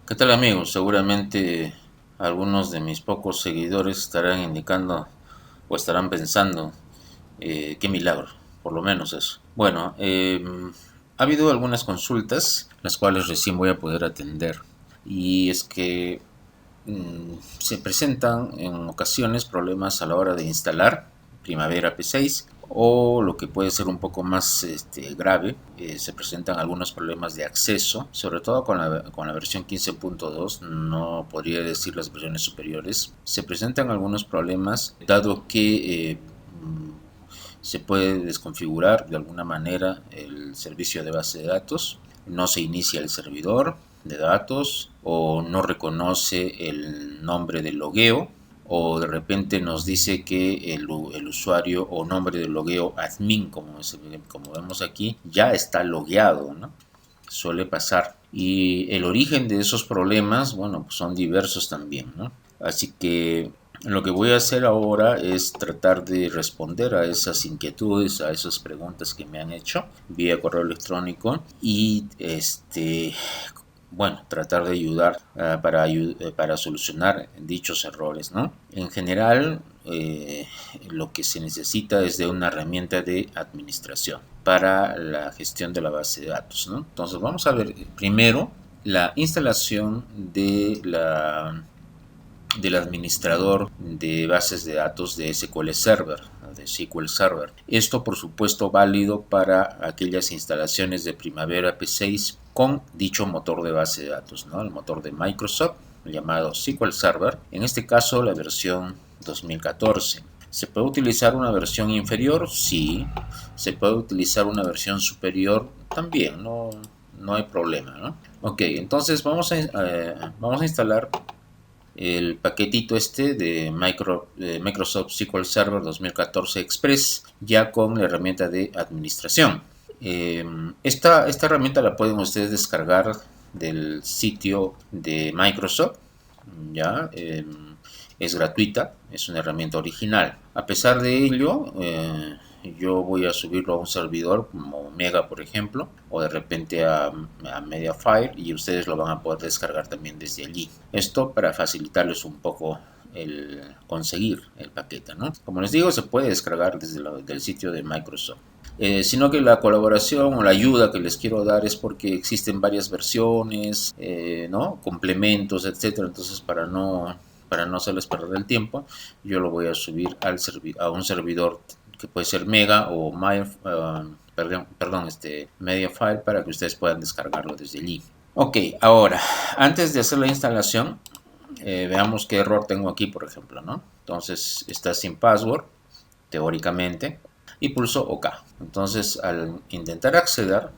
¿Qué tal amigos? Seguramente algunos de mis pocos seguidores estarán indicando o estarán pensando, qué milagro, por lo menos eso. Bueno, ha habido algunas consultas, las cuales recién voy a poder atender. Y es que se presentan en ocasiones problemas a la hora de instalar Primavera P6, o lo que puede ser un poco más grave, se presentan algunos problemas de acceso, sobre todo con la versión 15.2, no podría decir las versiones superiores. Se presentan algunos problemas dado que se puede desconfigurar de alguna manera el servicio de base de datos, no se inicia el servidor de datos o no reconoce el nombre del logueo, o de repente nos dice que el usuario o nombre del logueo admin, como vemos aquí, ya está logueado, ¿no? Suele pasar. Y el origen de esos problemas, bueno, pues son diversos también, ¿no? Así que lo que voy a hacer ahora es tratar de responder a esas inquietudes, a esas preguntas que me han hecho vía correo electrónico y bueno, tratar de ayudar para solucionar dichos errores, ¿no? En general, lo que se necesita es de una herramienta de administración para la gestión de la base de datos, ¿no? Entonces vamos a ver primero la instalación del administrador de bases de datos de SQL Server, de SQL Server. Esto, por supuesto, válido para aquellas instalaciones de Primavera P6 con dicho motor de base de datos, ¿no? El motor de Microsoft llamado SQL Server, en este caso la versión 2014. ¿Se puede utilizar una versión inferior? Sí. ¿Se puede utilizar una versión superior? También, no hay problema, ¿no? Ok, entonces vamos a instalar el paquetito de Microsoft SQL Server 2014 Express, ya con la herramienta de administración. Esta herramienta la pueden ustedes descargar del sitio de Microsoft, ya. Es gratuita, es una herramienta original. A pesar de ello, yo voy a subirlo a un servidor como Mega, por ejemplo, o de repente a Mediafire, y ustedes lo van a poder descargar también desde allí. Esto para facilitarles un poco el conseguir el paquete, ¿no? Como les digo, se puede descargar desde del sitio de Microsoft. Sino que la colaboración o la ayuda que les quiero dar es porque existen varias versiones, ¿no? Complementos, etcétera. Entonces, para no hacerles perder el tiempo, yo lo voy a subir a un servidor que puede ser Mega o Mediafire, para que ustedes puedan descargarlo desde allí. Ok, ahora, antes de hacer la instalación, veamos qué error tengo aquí, por ejemplo, ¿no? Entonces, está sin password, teóricamente, y pulso OK. Entonces, al intentar acceder,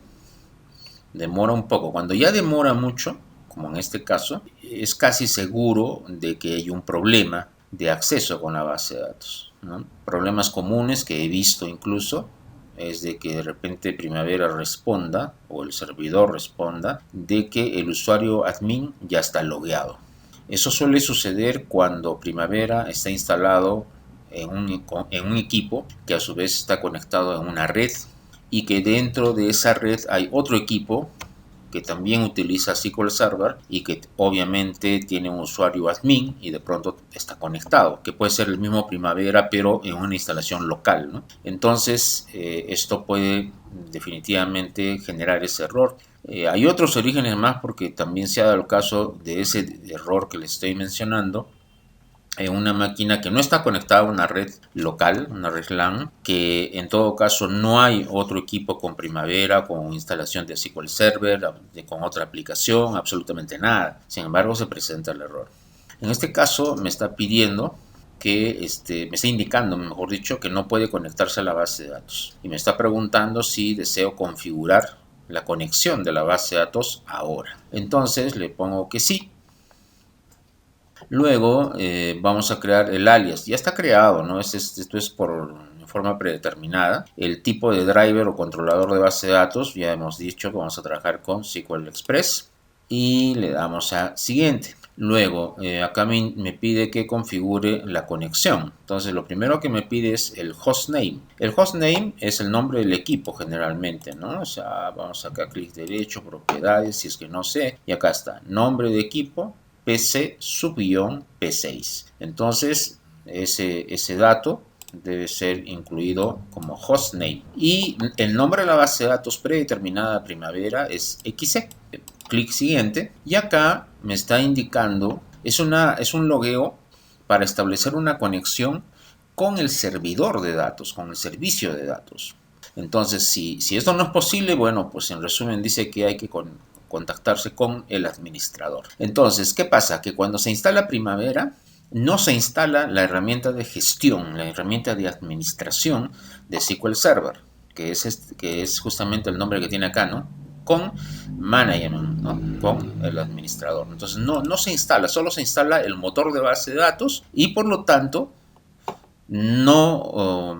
demora un poco. Cuando ya demora mucho, como en este caso, es casi seguro de que hay un problema de acceso con la base de datos, ¿no? Problemas comunes que he visto incluso es de que de repente Primavera responda, o el servidor responda, de que el usuario admin ya está logueado. Eso suele suceder cuando Primavera está instalado en un equipo que a su vez está conectado a una red, y que dentro de esa red hay otro equipo que también utiliza SQL Server y que obviamente tiene un usuario admin y de pronto está conectado, que puede ser el mismo Primavera pero en una instalación local, ¿no? Entonces esto puede definitivamente generar ese error. Hay otros orígenes más, porque también se ha dado el caso de ese error que les estoy mencionando en una máquina que no está conectada a una red local, una red LAN, que en todo caso no hay otro equipo con Primavera, con instalación de SQL Server, con otra aplicación, absolutamente nada. Sin embargo, se presenta el error. En este caso me está pidiendo me está indicando, mejor dicho, que no puede conectarse a la base de datos. Y me está preguntando si deseo configurar la conexión de la base de datos ahora. Entonces le pongo que sí. Luego vamos a crear el alias. Ya está creado, ¿no? Esto es por forma predeterminada. El tipo de driver o controlador de base de datos, ya hemos dicho que vamos a trabajar con SQL Express. Y le damos a siguiente. Luego, acá me pide que configure la conexión. Entonces, lo primero que me pide es el hostname. El hostname es el nombre del equipo generalmente, ¿no? O sea, vamos acá, clic derecho, propiedades, si es que no sé. Y acá está, nombre de equipo, PC P6. Entonces, ese dato debe ser incluido como hostname. Y el nombre de la base de datos predeterminada Primavera es XC. Clic siguiente y acá me está indicando, es un logueo para establecer una conexión con el servidor de datos, con el servicio de datos. Entonces, si esto no es posible, bueno, pues en resumen dice que hay que contactarse con el administrador. Entonces, ¿qué pasa? Que cuando se instala Primavera, no se instala la herramienta de gestión, la herramienta de administración de SQL Server, que es justamente el nombre que tiene acá, ¿no? Con management, ¿no? Con el administrador. Entonces no se instala, solo se instala el motor de base de datos y por lo tanto no,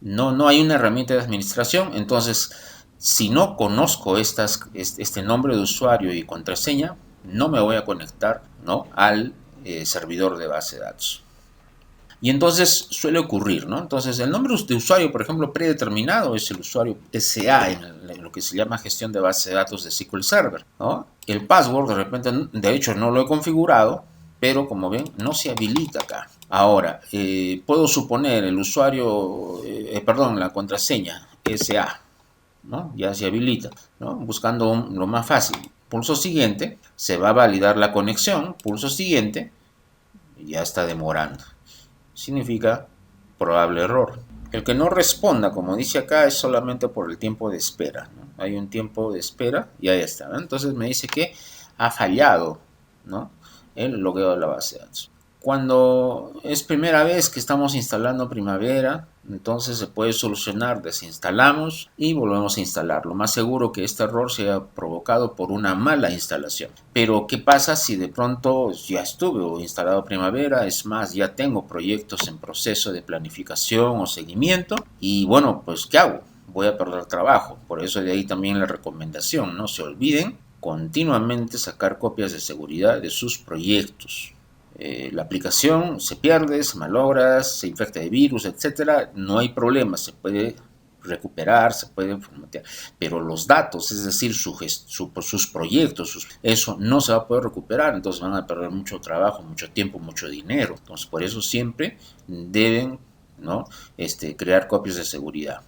no hay una herramienta de administración. Entonces, si no conozco este nombre de usuario y contraseña, no me voy a conectar, ¿no? Al servidor de base de datos. Y entonces suele ocurrir, ¿no? Entonces el nombre de usuario, por ejemplo, predeterminado es el usuario SA en lo que se llama gestión de base de datos de SQL Server, ¿no? El password de repente, de hecho no lo he configurado, pero como ven no se habilita acá. Ahora, puedo suponer el usuario, perdón, la contraseña SA, ¿no? Ya se habilita, ¿no? Buscando lo más fácil. Pulso siguiente, se va a validar la conexión, pulso siguiente, y ya está demorando. Significa probable error. El que no responda, como dice acá, es solamente por el tiempo de espera, ¿no? Hay un tiempo de espera y ahí está, ¿no? Entonces me dice que ha fallado, ¿no? El logueo de la base de datos. Cuando es primera vez que estamos instalando Primavera, entonces se puede solucionar, desinstalamos y volvemos a instalar. Lo más seguro que este error sea provocado por una mala instalación. Pero ¿qué pasa si de pronto ya estuve instalado Primavera? Es más, ya tengo proyectos en proceso de planificación o seguimiento y bueno, pues ¿qué hago? Voy a perder trabajo. Por eso de ahí también la recomendación, no se olviden continuamente sacar copias de seguridad de sus proyectos. La aplicación se pierde, se malogra, se infecta de virus, etcétera, no hay problema, se puede recuperar, se puede formatear, pero los datos, es decir, sus proyectos, eso no se va a poder recuperar, entonces van a perder mucho trabajo, mucho tiempo, mucho dinero. Entonces, por eso siempre deben, ¿no? Crear copias de seguridad.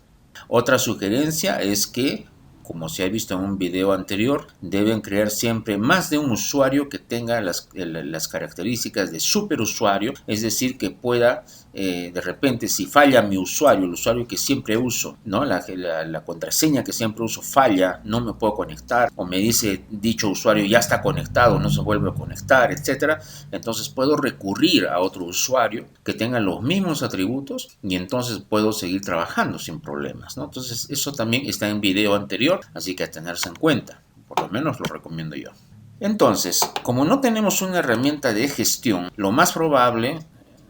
Otra sugerencia es que, como se ha visto en un video anterior, deben crear siempre más de un usuario que tenga las características de superusuario, es decir, que pueda, de repente, si falla mi usuario, el usuario que siempre uso, ¿no? La contraseña que siempre uso falla, no me puedo conectar, o me dice dicho usuario ya está conectado, no se vuelve a conectar, etcétera. Entonces puedo recurrir a otro usuario que tenga los mismos atributos y entonces puedo seguir trabajando sin problemas, ¿no? Entonces eso también está en video anterior, así que a tenerse en cuenta, por lo menos lo recomiendo yo. Entonces, como no tenemos una herramienta de gestión, lo más probable,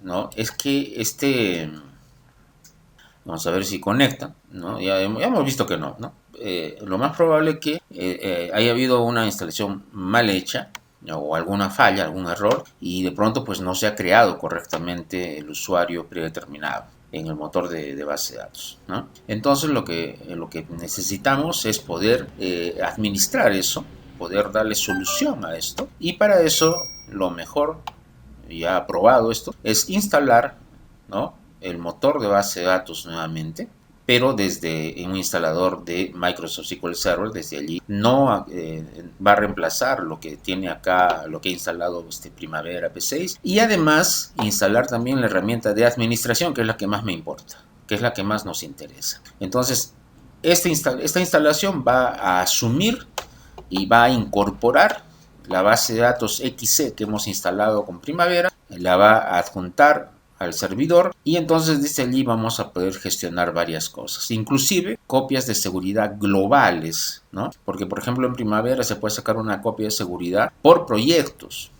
¿no? Es que vamos a ver si conecta, ¿no? Ya hemos visto que no, ¿no? Lo más probable es que haya habido una instalación mal hecha, ¿no? O alguna falla, algún error, y de pronto pues no se ha creado correctamente el usuario predeterminado en el motor de base de datos, ¿no? Entonces lo que necesitamos es poder administrar eso, poder darle solución a esto, y para eso lo mejor, ya aprobado esto, es instalar, ¿no? El motor de base de datos nuevamente, pero desde un instalador de Microsoft SQL Server, desde allí no va a reemplazar lo que tiene acá, lo que ha instalado Primavera P6, y además instalar también la herramienta de administración, que es la que más me importa, que es la que más nos interesa. Entonces, esta instalación va a asumir y va a incorporar la base de datos XC que hemos instalado con Primavera, la va a adjuntar al servidor y entonces desde allí vamos a poder gestionar varias cosas, inclusive copias de seguridad globales, ¿no? Porque por ejemplo en Primavera se puede sacar una copia de seguridad por proyectos,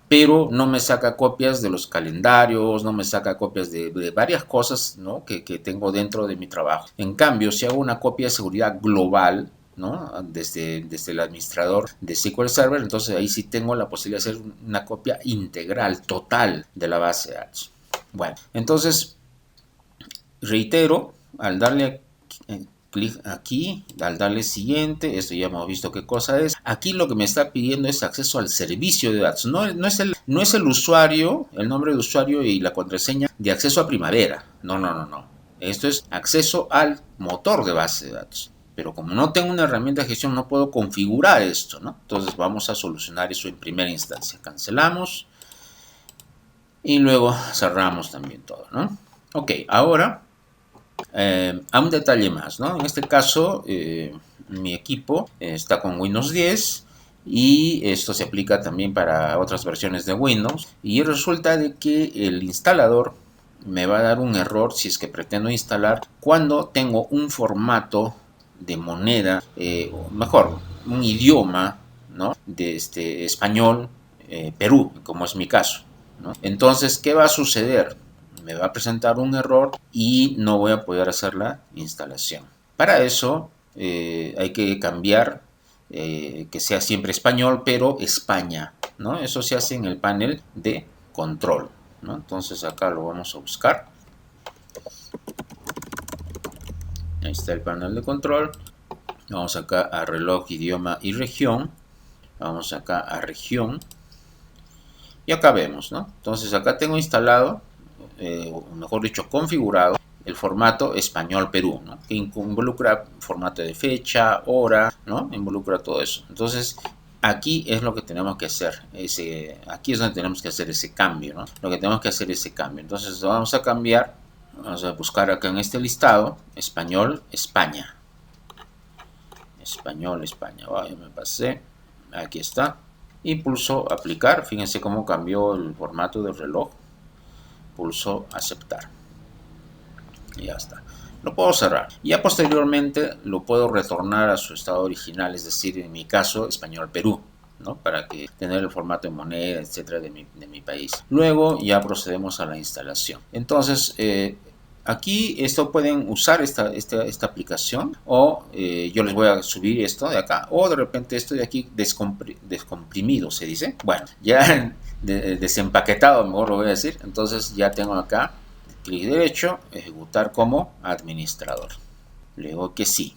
pero no me saca copias de los calendarios, no me saca copias de varias cosas, ¿no? que tengo dentro de mi trabajo. En cambio, si hago una copia de seguridad global, ¿no? Desde el administrador de SQL Server. Entonces ahí sí tengo la posibilidad de hacer una copia integral, total de la base de datos. Bueno, entonces reitero, al darle clic aquí, al darle siguiente, esto ya hemos visto qué cosa es. Aquí lo que me está pidiendo es acceso al servicio de datos. No es el usuario, el nombre de usuario y la contraseña de acceso a Primavera. No. Esto es acceso al motor de base de datos. Pero como no tengo una herramienta de gestión, no puedo configurar esto, ¿no? Entonces vamos a solucionar eso en primera instancia. Cancelamos y luego cerramos también todo, ¿no? Ok, ahora a un detalle más, ¿no? En este caso, mi equipo está con Windows 10 y esto se aplica también para otras versiones de Windows. Y resulta de que el instalador me va a dar un error si es que pretendo instalar cuando tengo un formato de moneda, o mejor, un idioma, ¿no? De español, Perú, como es mi caso, ¿no? Entonces, ¿qué va a suceder? Me va a presentar un error y no voy a poder hacer la instalación. Para eso hay que cambiar que sea siempre español, pero España, ¿no? Eso se hace en el panel de control, ¿no? Entonces acá lo vamos a buscar. Ahí está el panel de control. Vamos acá a reloj, idioma y región. Vamos acá a región. Y acá vemos, ¿no? Entonces acá tengo instalado, o mejor dicho, configurado el formato español Perú, ¿no? Que involucra formato de fecha, hora, ¿no? Involucra todo eso. Entonces, aquí es lo que tenemos que hacer. Aquí es donde tenemos que hacer ese cambio, ¿no? Lo que tenemos que hacer es ese cambio. Entonces, vamos a cambiar. Vamos a buscar acá en este listado, español, España. Español, España. Vaya, me pasé. Aquí está. Y pulso aplicar. Fíjense cómo cambió el formato del reloj. Pulso aceptar. Y ya está. Lo puedo cerrar. Ya posteriormente lo puedo retornar a su estado original, es decir, en mi caso, español Perú, ¿no? Para que tener el formato de moneda, etcétera, de mi país. Luego ya procedemos a la instalación. Entonces, aquí esto pueden usar esta aplicación o yo les voy a subir esto de acá o de repente esto de aquí descomprimido se dice. Bueno, ya desempaquetado, mejor lo voy a decir. Entonces ya tengo acá clic derecho, ejecutar como administrador. Le digo que sí.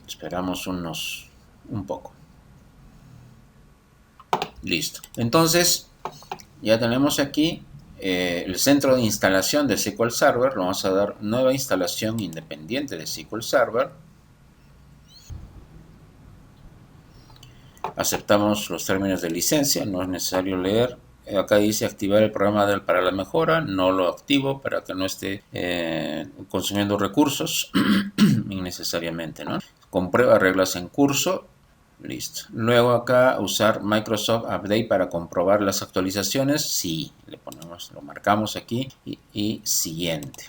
Esperamos un poco. Listo. Entonces ya tenemos aquí el centro de instalación de SQL Server. Lo vamos a dar nueva instalación independiente de SQL Server. Aceptamos los términos de licencia, no es necesario leer. Acá dice activar el programa para la mejora, no lo activo para que no esté consumiendo recursos innecesariamente, ¿no? Comprueba reglas en curso. Listo. Luego acá usar Microsoft Update para comprobar las actualizaciones. Sí, le ponemos, lo marcamos aquí y siguiente.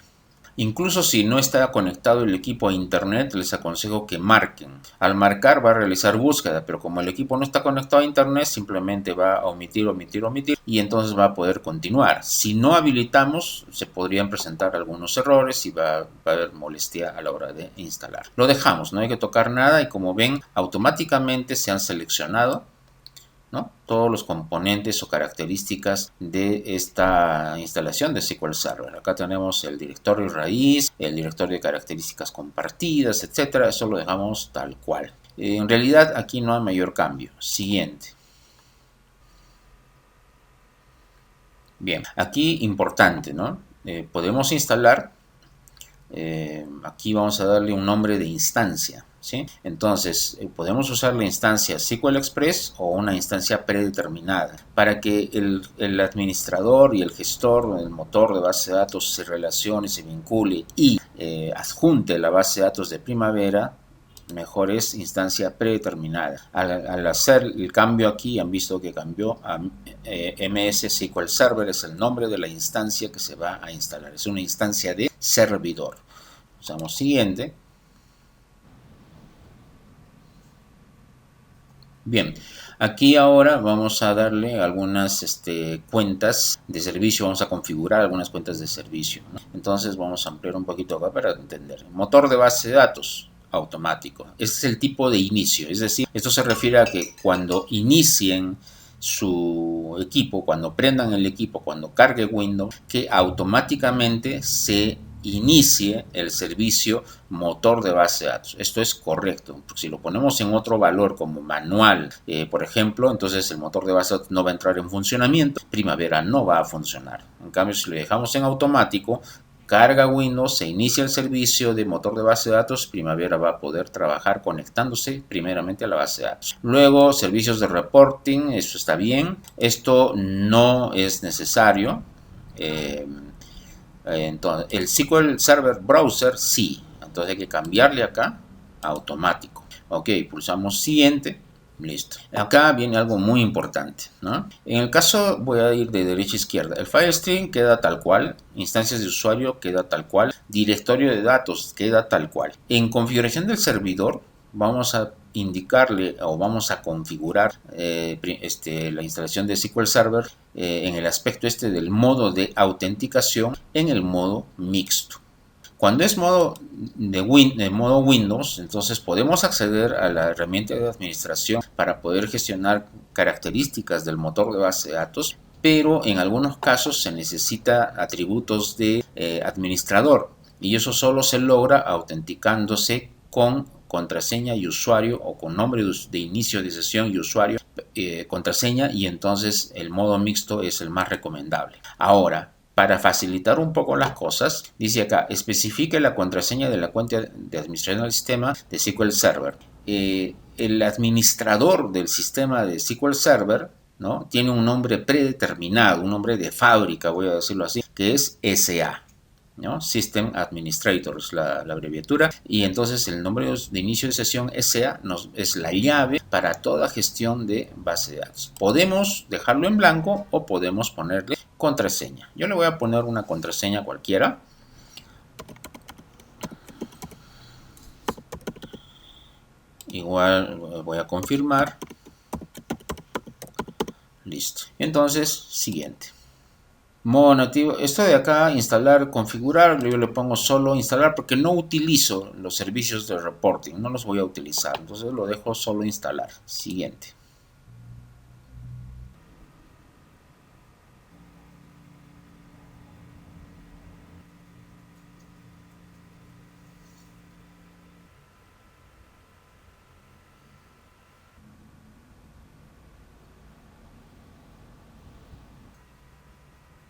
Incluso si no está conectado el equipo a internet, les aconsejo que marquen. Al marcar va a realizar búsqueda, pero como el equipo no está conectado a internet, simplemente va a omitir y entonces va a poder continuar. Si no habilitamos, se podrían presentar algunos errores y va a haber molestia a la hora de instalar. Lo dejamos, no hay que tocar nada y como ven, automáticamente se han seleccionado, ¿no? Todos los componentes o características de esta instalación de SQL Server. Acá tenemos el directorio raíz, el directorio de características compartidas, etcétera. Eso lo dejamos tal cual. En realidad aquí no hay mayor cambio. Siguiente. Bien, aquí importante, ¿no? Podemos instalar. Aquí vamos a darle un nombre de instancia. ¿Sí? Entonces, podemos usar la instancia SQL Express o una instancia predeterminada para que el administrador y el gestor del motor de base de datos se relacione, se vincule y adjunte la base de datos de Primavera. Mejor es instancia predeterminada. Al hacer el cambio aquí, han visto que cambió a MS SQL Server, es el nombre de la instancia que se va a instalar. Es una instancia de servidor. Usamos siguiente. Bien, aquí ahora vamos a darle algunas cuentas de servicio, vamos a configurar algunas cuentas de servicio, ¿no? Entonces vamos a ampliar un poquito acá para entender. Motor de base de datos, automático. Ese es el tipo de inicio, es decir, esto se refiere a que cuando inicien su equipo, cuando prendan el equipo, cuando cargue Windows, que automáticamente se inicie el servicio motor de base de datos. Esto es correcto. Si lo ponemos en otro valor como manual, por ejemplo, entonces el motor de base de datos no va a entrar en funcionamiento, Primavera no va a funcionar. En cambio, si lo dejamos en automático, carga Windows, se inicia el servicio de motor de base de datos, Primavera va a poder trabajar conectándose primeramente a la base de datos. Luego, servicios de reporting, eso está bien. Esto no es necesario. Entonces, el SQL Server Browser sí. Entonces hay que cambiarle acá a automático. Ok, pulsamos siguiente. Listo. Acá viene algo muy importante, ¿no? En el caso, voy a ir de derecha a izquierda. El file stream queda tal cual. Instancias de usuario queda tal cual. Directorio de datos queda tal cual. En configuración del servidor, vamos a indicarle o vamos a configurar la instalación de SQL Server en el aspecto del modo de autenticación en el modo mixto. Cuando es modo modo Windows, entonces podemos acceder a la herramienta de administración para poder gestionar características del motor de base de datos, pero en algunos casos se necesita atributos de administrador y eso solo se logra autenticándose con contraseña y usuario o con nombre de inicio de sesión y usuario, contraseña, y entonces el modo mixto es el más recomendable. Ahora, para facilitar un poco las cosas, dice acá, especifique la contraseña de la cuenta de administración del sistema de SQL Server. El administrador del sistema de SQL Server, ¿no?, tiene un nombre predeterminado, un nombre de fábrica, voy a decirlo así, que es SA. ¿no? System Administrator es la abreviatura, y entonces el nombre de inicio de sesión SA es la llave para toda gestión de base de datos. Podemos dejarlo en blanco o podemos ponerle contraseña. Yo le voy a poner una contraseña cualquiera. Igual voy a confirmar. Listo. Entonces, siguiente. Modo nativo, esto de acá, instalar, configurar, yo le pongo solo instalar porque no utilizo los servicios de reporting, no los voy a utilizar, entonces lo dejo solo instalar. Siguiente.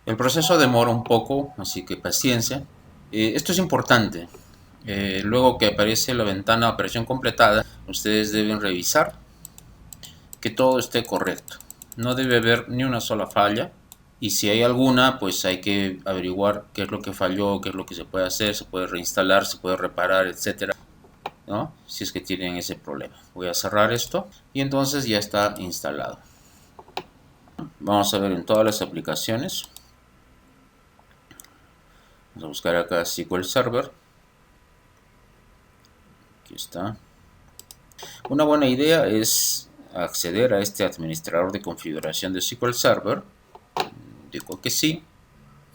El proceso demora un poco, así que paciencia. Esto es importante. Luego que aparece la ventana de operación completada, ustedes deben revisar que todo esté correcto. No debe haber ni una sola falla. Y si hay alguna, pues hay que averiguar qué es lo que falló, qué es lo que se puede hacer, se puede reinstalar, se puede reparar, etcétera, ¿no? Si es que tienen ese problema. Voy a cerrar esto y entonces ya está instalado. Vamos a ver en todas las aplicaciones. Vamos a buscar acá SQL Server. Aquí está. Una buena idea es acceder a este administrador de configuración de SQL Server. Digo que sí.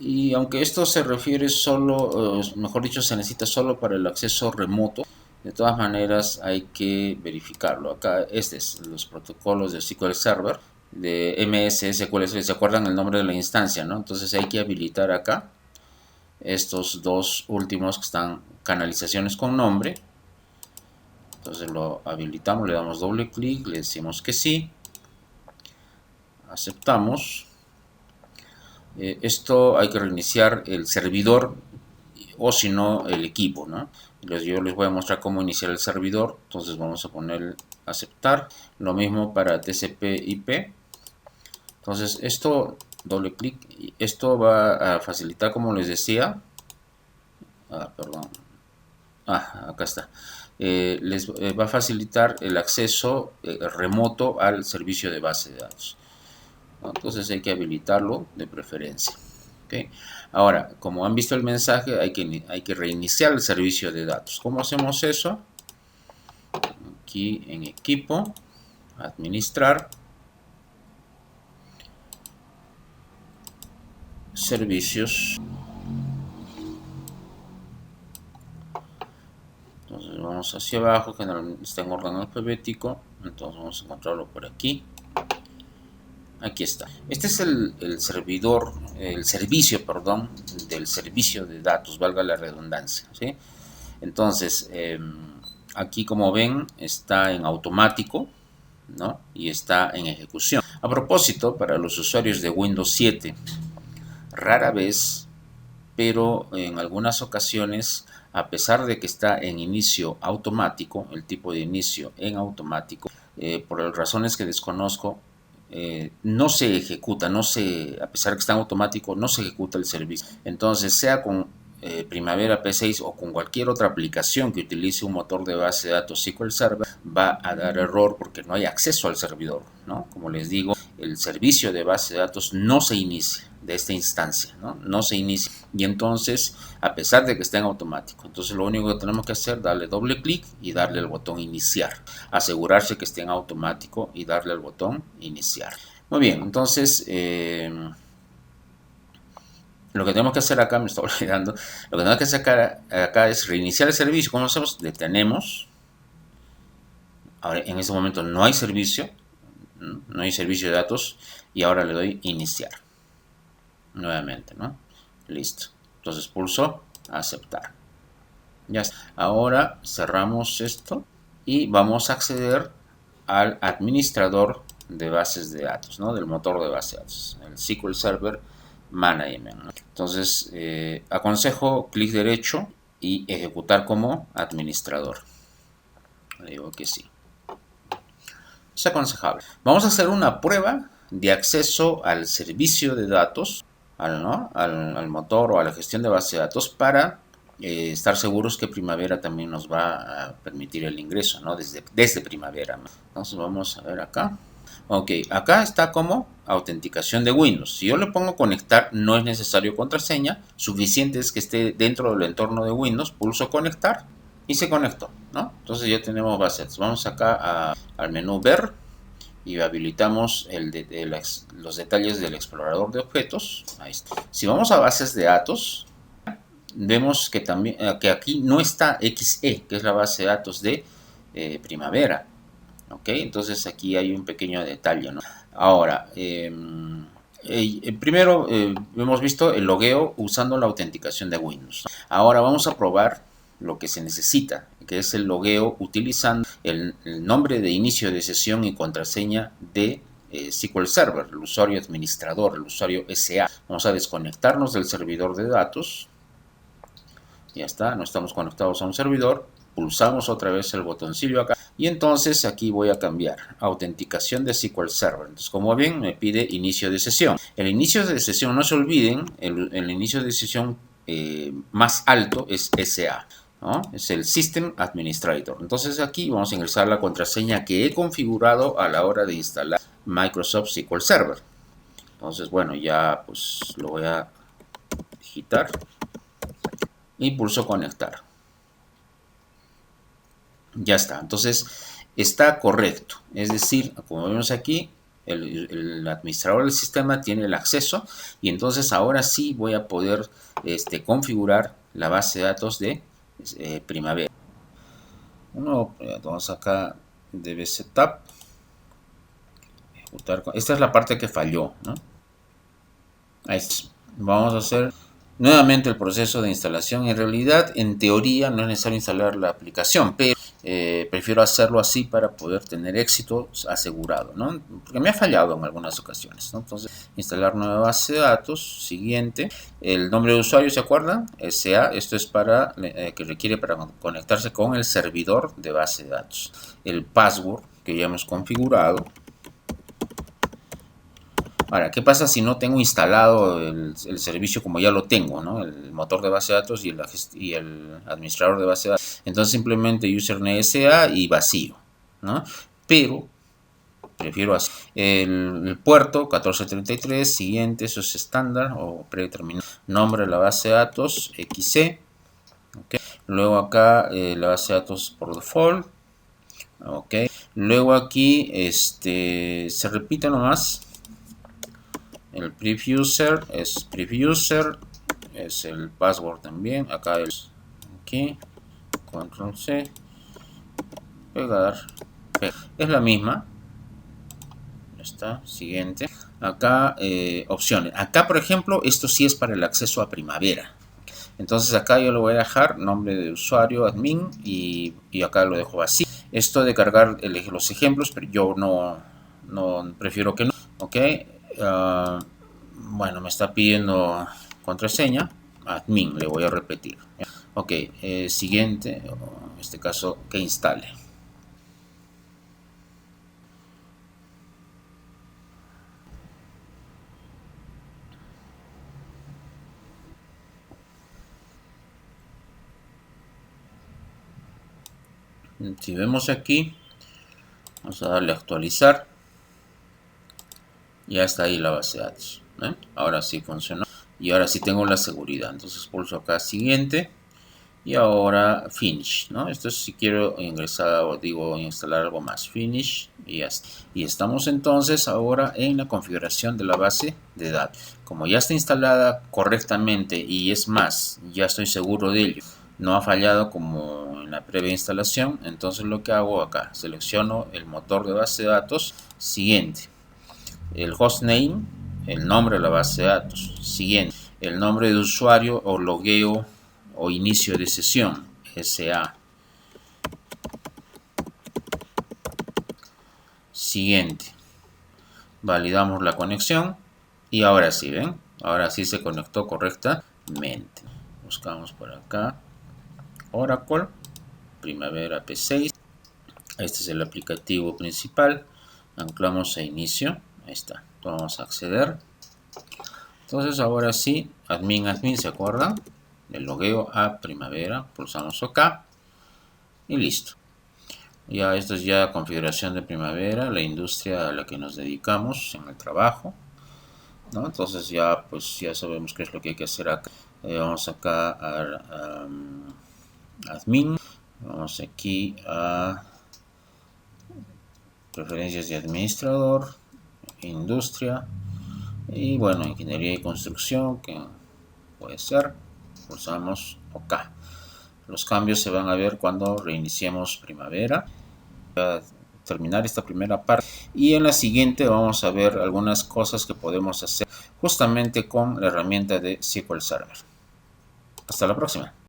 Y aunque esto se refiere solo, mejor dicho, se necesita solo para el acceso remoto, de todas maneras hay que verificarlo. Acá es los protocolos de SQL Server, de MS SQL, ¿se acuerdan el nombre de la instancia, no? Entonces hay que habilitar acá estos dos últimos que están canalizaciones con nombre. Entonces lo habilitamos, le damos doble clic, le decimos que sí, aceptamos. Esto hay que reiniciar el servidor o si no el equipo, ¿no? Yo les voy a mostrar cómo iniciar el servidor. Entonces vamos a poner aceptar. Lo mismo para TCP/IP. Entonces esto, doble clic, esto va a facilitar, como les decía, perdón, acá está, les va a facilitar el acceso remoto al servicio de base de datos. Entonces hay que habilitarlo de preferencia. ¿Okay? Ahora, como han visto el mensaje, hay que reiniciar el servicio de datos. ¿Cómo hacemos eso? Aquí en equipo, administrar, servicios. Entonces vamos hacia abajo, generalmente está en orden alfabético, entonces vamos a encontrarlo por aquí. Aquí está. Este es el servidor, el servicio, perdón, del servicio de datos, valga la redundancia, ¿sí? Entonces, aquí como ven, está en automático, ¿no? Y está en ejecución. A propósito, para los usuarios de Windows 7, rara vez, pero en algunas ocasiones, a pesar de que está en inicio automático, el tipo de inicio en automático, por razones que desconozco, no se ejecuta, a pesar de que está en automático, no se ejecuta el servicio. Entonces, sea con Primavera P6 o con cualquier otra aplicación que utilice un motor de base de datos SQL Server, va a dar error porque no hay acceso al servidor, ¿no? Como les digo, el servicio de base de datos no se inicia de esta instancia, no se inicia, y entonces, a pesar de que está en automático, entonces lo único que tenemos que hacer es darle doble clic y darle el botón iniciar, asegurarse que esté en automático y darle el botón iniciar. Muy bien, entonces lo que tenemos que hacer acá, me estoy olvidando, lo que tenemos que hacer acá es reiniciar el servicio. ¿Cómo hacemos? Detenemos. Ahora en este momento no hay servicio, no hay servicio de datos, y ahora le doy iniciar nuevamente, ¿no? Listo. Entonces pulso aceptar. Ya está. Ahora cerramos esto y vamos a acceder al administrador de bases de datos, ¿no? Del motor de bases de datos, el SQL Server Management, ¿no? Entonces aconsejo clic derecho y ejecutar como administrador. Le digo que sí. Es aconsejable. Vamos a hacer una prueba de acceso al servicio de datos, al motor o a la gestión de base de datos, para estar seguros que Primavera también nos va a permitir el ingreso, ¿no? Desde Primavera. Entonces vamos a ver acá. Ok, acá está como autenticación de Windows. Si yo le pongo conectar, no es necesario contraseña, suficiente es que esté dentro del entorno de Windows, pulso conectar y se conectó, ¿no? Entonces ya tenemos base de datos. Vamos acá al menú ver y habilitamos los detalles del explorador de objetos. Ahí está. Si vamos a bases de datos, vemos que también que aquí no está XE, que es la base de datos de Primavera. Ok, entonces aquí hay un pequeño detalle, ¿no? Ahora, primero hemos visto el logueo usando la autenticación de Windows. Ahora vamos a probar lo que se necesita, que es el logueo utilizando el nombre de inicio de sesión y contraseña de SQL Server, el usuario administrador, el usuario SA. Vamos a desconectarnos del servidor de datos. Ya está, no estamos conectados a un servidor. Pulsamos otra vez el botoncillo acá y entonces aquí voy a cambiar autenticación de SQL Server. Entonces, como ven, me pide inicio de sesión. El inicio de sesión, no se olviden, el inicio de sesión más alto es SA, ¿no? Es el System Administrator. Entonces aquí vamos a ingresar la contraseña que he configurado a la hora de instalar Microsoft SQL Server. Entonces, bueno, ya pues lo voy a digitar y pulso conectar. Ya está, entonces está correcto, es decir, como vemos aquí, el administrador del sistema tiene el acceso y entonces ahora sí voy a poder configurar la base de datos de Primavera. Vamos acá, db setup, ejecutar. Esta es la parte que falló, ¿no? Ahí está. Vamos a hacer nuevamente el proceso de instalación. En realidad, en teoría, no es necesario instalar la aplicación, pero prefiero hacerlo así para poder tener éxito asegurado, ¿no? Porque me ha fallado en algunas ocasiones, ¿no? Entonces, instalar nueva base de datos. Siguiente, el nombre de usuario, ¿se acuerdan? SA, esto es para que requiere para conectarse con el servidor de base de datos. El password que ya hemos configurado. Ahora, ¿qué pasa si no tengo instalado el servicio como ya lo tengo, ¿no? El motor de base de datos y el administrador de base de datos? Entonces simplemente username SA y vacío, ¿no? Pero prefiero así. El puerto 1433, siguiente, eso es estándar o predeterminado. Nombre de la base de datos, XC. Okay. Luego acá la base de datos por default. Ok. Luego aquí se repite nomás. El previewer es el password también. Acá aquí. control C, pegar, es la misma. Ya está, siguiente. Acá opciones. Acá por ejemplo esto sí es para el acceso a Primavera. Entonces acá yo le voy a dejar nombre de usuario, admin, y acá lo dejo así. Esto de cargar los ejemplos, pero yo no prefiero que no. Ok, bueno, me está pidiendo contraseña, admin, le voy a repetir. Ok, siguiente, en este caso que instale. Si vemos aquí, vamos a darle a actualizar. Ya está ahí la base de datos. Ahora sí funcionó. Y ahora sí tengo la seguridad. Entonces pulso acá siguiente. Y ahora finish, ¿no? Esto es si quiero ingresar o digo instalar algo más. Finish y ya está. Y estamos entonces ahora en la configuración de la base de datos. Como ya está instalada correctamente y es más, ya estoy seguro de ello. No ha fallado como en la previa instalación. Entonces lo que hago acá, selecciono el motor de base de datos. Siguiente. El hostname, el nombre de la base de datos. Siguiente, el nombre de usuario o logueo o inicio de sesión, SA. Siguiente, validamos la conexión y ahora sí, ¿ven? Ahora sí se conectó correctamente. Buscamos por acá Oracle, Primavera P6. Este es el aplicativo principal. Anclamos a inicio. Ahí está. Vamos a acceder. Entonces ahora sí, admin, ¿se acuerdan? El logueo a Primavera, pulsamos OK y listo. Ya esto es ya configuración de Primavera, la industria a la que nos dedicamos en el trabajo, ¿no? Entonces ya pues ya sabemos qué es lo que hay que hacer acá. Vamos acá a admin, vamos aquí a preferencias de administrador, industria y bueno, ingeniería y construcción, que puede ser. Pulsamos OK. Los cambios se van a ver cuando reiniciemos Primavera. Voy a terminar esta primera parte y en la siguiente vamos a ver algunas cosas que podemos hacer justamente con la herramienta de SQL Server. Hasta la próxima.